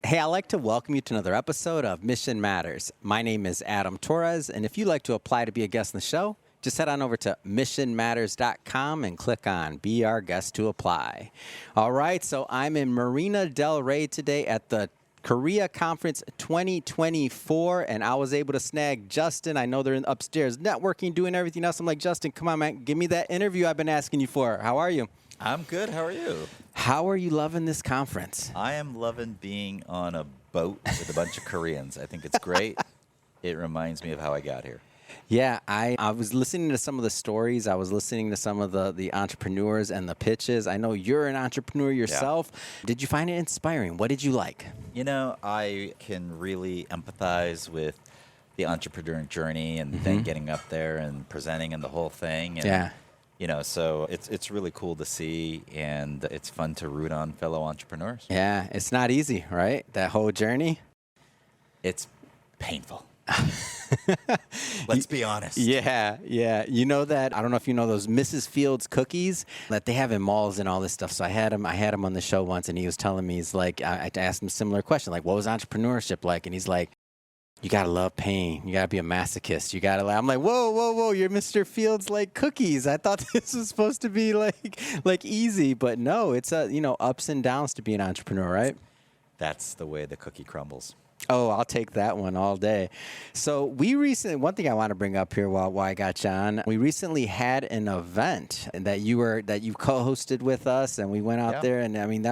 Hey, I'd like to welcome you to another episode of Mission Matters. My name is Adam Torres, and if you'd like to apply to be a guest in the show, just head on over to missionmatters.com and click on Be Our Guest to apply. All right, so I'm in Marina Del Rey today at the Korea Conference 2024, and I was able to snag Justin. I know they're upstairs networking, doing everything else. I'm like, Justin, come on, man, give me that interview I've been asking you for. How are you? I'm good. How are you? How are you loving this conference? I am loving being on a boat with a bunch of Koreans. I think it's great. It reminds me of how I got here. Yeah, I was listening to some of the stories. I was listening to some of the entrepreneurs and the pitches. I know you're an entrepreneur yourself. Yeah. Did you find it inspiring? What did you like? You know, I can really empathize with the entrepreneur journey and then getting up there and presenting and the whole thing. And, yeah. You know, so it's really cool to see, and it's fun to root on fellow entrepreneurs. Yeah, it's not easy, right? That whole journey? It's painful. Let's be honest. Yeah. You know that, I don't know if you know those Mrs. Fields cookies that they have in malls and all this stuff. So I had him on the show once, and he was telling me, he's like, I asked him a similar question, like, what was entrepreneurship like? And he's like, you got to love pain. You got to be a masochist. You got to I'm like, whoa. You're Mr. Fields like cookies. I thought this was supposed to be like easy, but no, it's ups and downs to be an entrepreneur, right? That's the way the cookie crumbles. Oh, I'll take that one all day. So one thing I want to bring up here while I got you on, we recently had an event that you co-hosted with us, and we went out there, and I mean,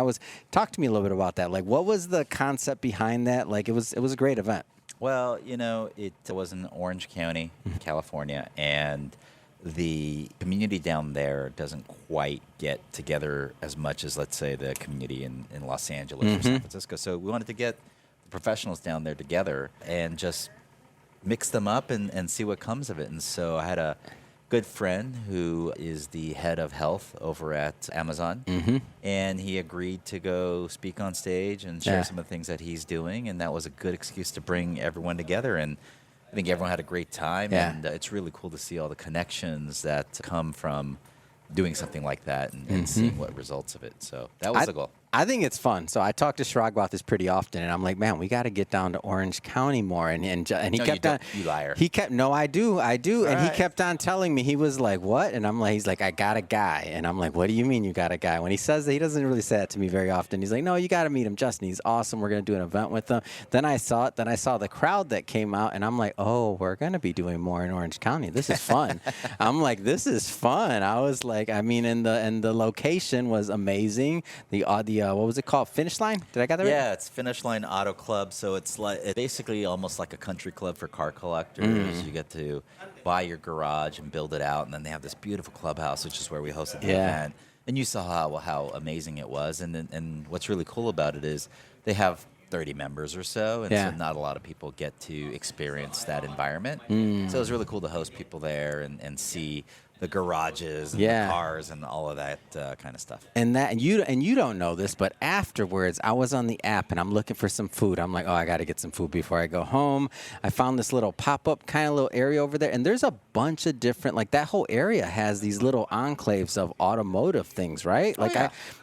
talk to me a little bit about that. Like, what was the concept behind that? Like, it was a great event. Well, you know, it was in Orange County, California, and the community down there doesn't quite get together as much as, let's say, the community in Los Angeles or San Francisco. So we wanted to get the professionals down there together and just mix them up and see what comes of it. And so I had a good friend who is the head of health over at Amazon, and he agreed to go speak on stage and share some of the things that he's doing, and that was a good excuse to bring everyone together. And I think everyone had a great time, and it's really cool to see all the connections that come from doing something like that and seeing what results of it. So that was the goal. I think it's fun. So I talk to Shrag about this pretty often, and I'm like, man, we got to get down to Orange County more. And he kept on. You liar. No, I do. All and he right. kept on telling me, he was like, what? And he's like, I got a guy. And I'm like, what do you mean you got a guy? When he says that, he doesn't really say that to me very often. He's like, no, you got to meet him, Justin. He's awesome. We're going to do an event with him. Then I saw it. Then I saw the crowd that came out, and I'm like, oh, we're going to be doing more in Orange County. This is fun. I'm like, this is fun. I was like, I mean, and the location was amazing. The what was it called? Finish Line? Did I get that right? Yeah, it's Finish Line Auto Club. So it's basically almost like a country club for car collectors. You get to buy your garage and build it out, and then they have this beautiful clubhouse, which is where we hosted the event. And you saw how amazing it was. And what's really cool about it is they have 30 members or so, and so not a lot of people get to experience that environment. So it was really cool to host people there and see the garages and the cars and all of that kind of stuff. And you don't know this, but afterwards, I was on the app and I'm looking for some food. I'm like, oh, I got to get some food before I go home. I found this little pop-up kind of little area over there, and there's a bunch of different, like that whole area has these little enclaves of automotive things, right?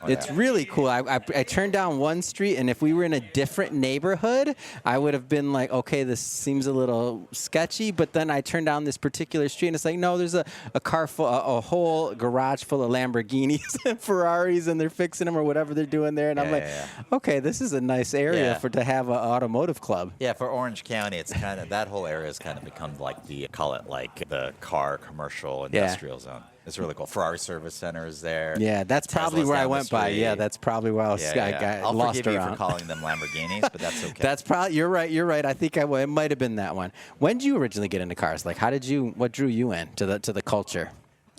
It's really cool. I turned down one street, and if we were in a different neighborhood, I would have been like, okay, this seems a little sketchy, but then I turned down this particular street, and it's like, no, there's a car full, a whole garage full of Lamborghinis and Ferraris, and they're fixing them or whatever they're doing there. And I'm like, okay, this is a nice area to have an automotive club. Yeah, for Orange County, it's kind of, that whole area has kind of become like call it like the car commercial industrial zone. It's really cool. Ferrari Service Center is there. Yeah, that's probably where I went by. Yeah, that's probably where I got I'll lost forgive around. you for calling them Lamborghinis, but that's okay. That's probably, you're right. I think it might have been that one. When did you originally get into cars? Like, what drew you in to the culture?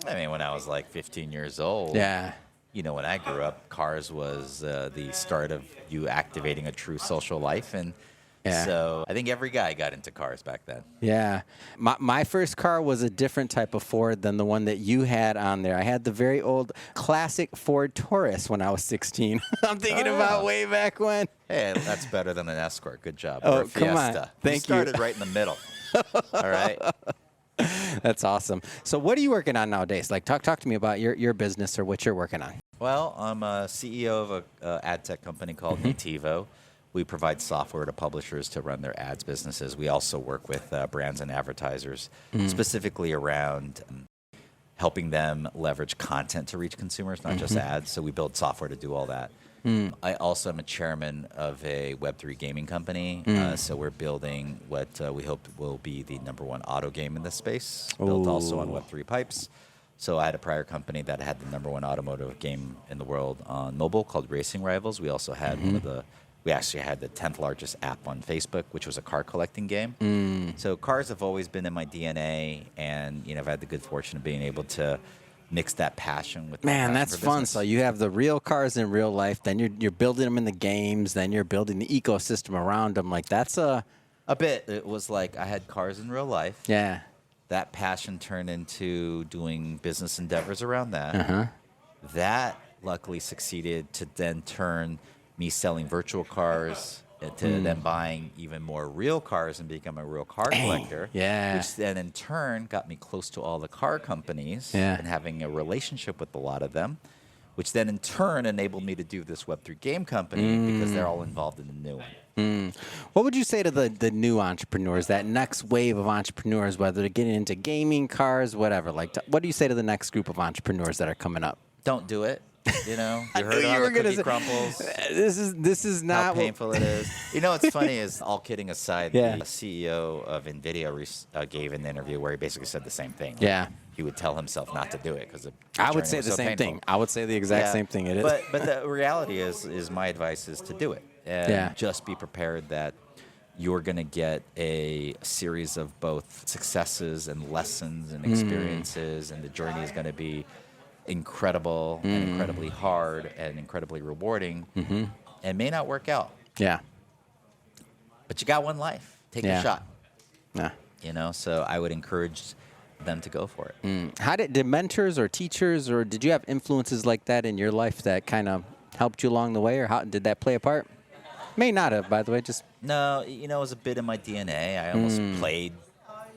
I mean, when I was like 15 years old. Yeah. You know, when I grew up, cars was the start of you activating a true social life. And so I think every guy got into cars back then. Yeah. My first car was a different type of Ford than the one that you had on there. I had the very old classic Ford Taurus when I was 16. I'm thinking about way back when. Hey, that's better than an Escort. Good job. Oh, or a Fiesta. come on. Thank you. You started right in the middle. All right. That's awesome. So what are you working on nowadays? Like, talk to me about your business or what you're working on. Well, I'm a CEO of an ad tech company called Nativo. We provide software to publishers to run their ads businesses. We also work with brands and advertisers, specifically around helping them leverage content to reach consumers, not just ads. So we build software to do all that. I also am a chairman of a Web3 gaming company. So we're building what we hope will be the #1 auto game in this space, built also on Web3 pipes. So I had a prior company that had the #1 automotive game in the world on mobile called Racing Rivals. We also had we actually had the 10th largest app on Facebook, which was a car collecting game. So cars have always been in my DNA, and I've had the good fortune of being able to mix that passion with Man, passion that's for fun. business. So you have the real cars in real life, then you're building them in the games, then you're building the ecosystem around them. Like that's A bit. It was like I had cars in real life. yeah. That passion turned into doing business endeavors around that. That luckily succeeded to then turn me selling virtual cars to then buying even more real cars and become a real car collector. Yeah. Which then in turn got me close to all the car companies Yeah. and having a relationship with a lot of them, which then in turn enabled me to do this Web3 game company because they're all involved in the new one. What would you say to the new entrepreneurs, that next wave of entrepreneurs, whether they're getting into gaming, cars, whatever? Like, what do you say to the next group of entrepreneurs that are coming up? Don't do it. You I heard knew you about were the gonna cookie say- crumples. This is How not painful it is. What's funny is, all kidding aside, Yeah. the CEO of NVIDIA gave an interview where he basically said the same thing. Like, Yeah. he would tell himself not to do it because I would say the same thing. I would say the exact same thing. It is. But the reality is my advice is to do it. And Yeah. just be prepared that you're going to get a series of both successes and lessons and experiences, and the journey is going to be incredible and incredibly hard and incredibly rewarding, and may not work out. Yeah. But you got one life. Take Yeah. a shot. Yeah. So I would encourage them to go for it. How did mentors or teachers, or did you have influences like that in your life that kind of helped you along the way, or how did that play a part? May not have, by the way. Just No, it was a bit in my DNA. I almost played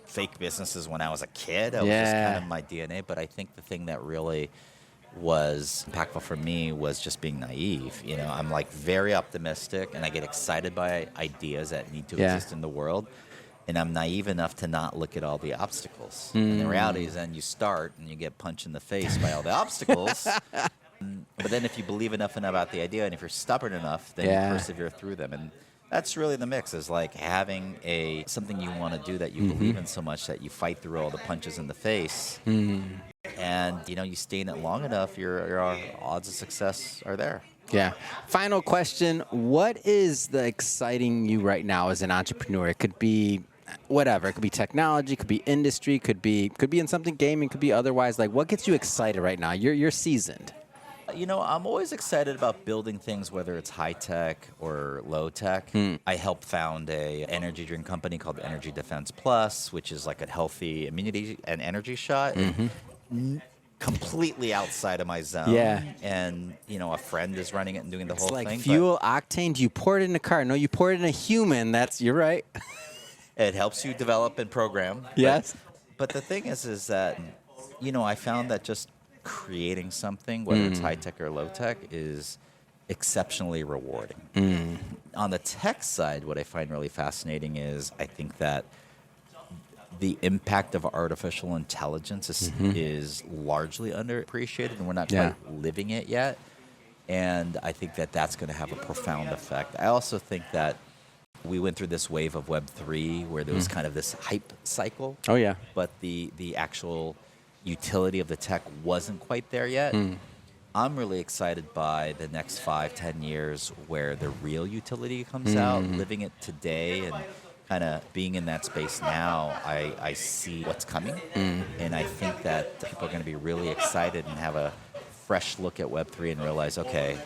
fake businesses when I was a kid. It was just kind of my DNA. But I think the thing that really was impactful for me was just being naive. I'm like very optimistic, and I get excited by ideas that need to exist in the world. And I'm naive enough to not look at all the obstacles. And the reality is then you start and you get punched in the face by all the obstacles. But then if you believe enough about the idea, and if you're stubborn enough, then you persevere through them. And that's really the mix, is like having something you want to do that you believe in so much that you fight through all the punches in the face. And, you stay in it long enough, your odds of success are there. yeah. Final question: what is the exciting you right now as an entrepreneur? It could be whatever. It could be technology, could be industry, could be in something gaming, could be otherwise. Like, what gets you excited right now? You're seasoned. I'm always excited about building things, whether it's high tech or low tech. I helped found a energy drink company called Energy Defense Plus, which is like a healthy immunity and energy shot. Completely outside of my zone. Yeah. And, a friend is running it and doing the It's whole like thing. fuel, octane. Do you pour it in a car? No, you pour it in a human. You're right. It helps you develop and program. Yes. But the thing is that, I found that just creating something, whether it's high tech or low tech, is exceptionally rewarding. On the tech side, what I find really fascinating is I think that the impact of artificial intelligence is largely underappreciated, and we're not quite living it yet. And I think that that's going to have a profound effect. I also think that we went through this wave of Web3 where there was kind of this hype cycle. Oh yeah. But the actual utility of the tech wasn't quite there yet. I'm really excited by the next 5-10 years where the real utility comes out. Living it today and kind of being in that space now, I see what's coming. And I think that people are going to be really excited and have a fresh look at Web3 and realize, okay,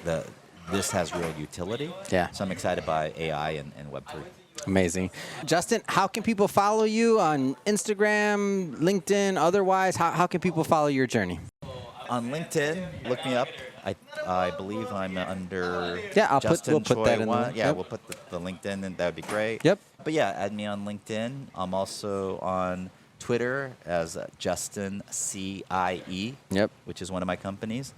this has real utility. Yeah. So I'm excited by AI and Web3. Amazing. Justin, how can people follow you on Instagram, LinkedIn, otherwise? How can people follow your journey? On LinkedIn, look me up. I believe I'm under Yeah, Justin we'll put Choi that in one. there. Yeah, Yep. we'll put the LinkedIn, and that would be great. Yep. But yeah, add me on LinkedIn. I'm also on Twitter as Justin CIE, Yep. which is one of my companies.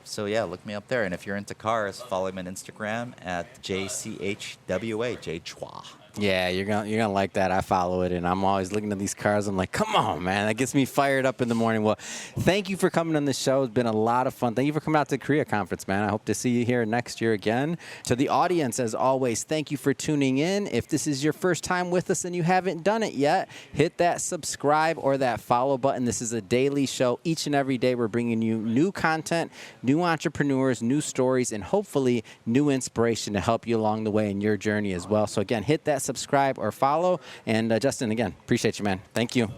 So yeah, look me up there. And if you're into cars, follow me on Instagram at JCHWA, Choi. Yeah, you're gonna like that. I follow it, and I'm always looking at these cars. I'm like, come on, man, that gets me fired up in the morning. Well, thank you for coming on the show. It's been a lot of fun. Thank you for coming out to the Korea conference, man. I hope to see you here next year again. To the audience, as always, thank you for tuning in. If this is your first time with us and you haven't done it yet, hit that subscribe or that follow button. This is a daily show. Each and every day, we're bringing you new content, new entrepreneurs, new stories, and hopefully new inspiration to help you along the way in your journey as well. So again, hit that subscribe or follow. And Justin, again, appreciate you, man. Thank you.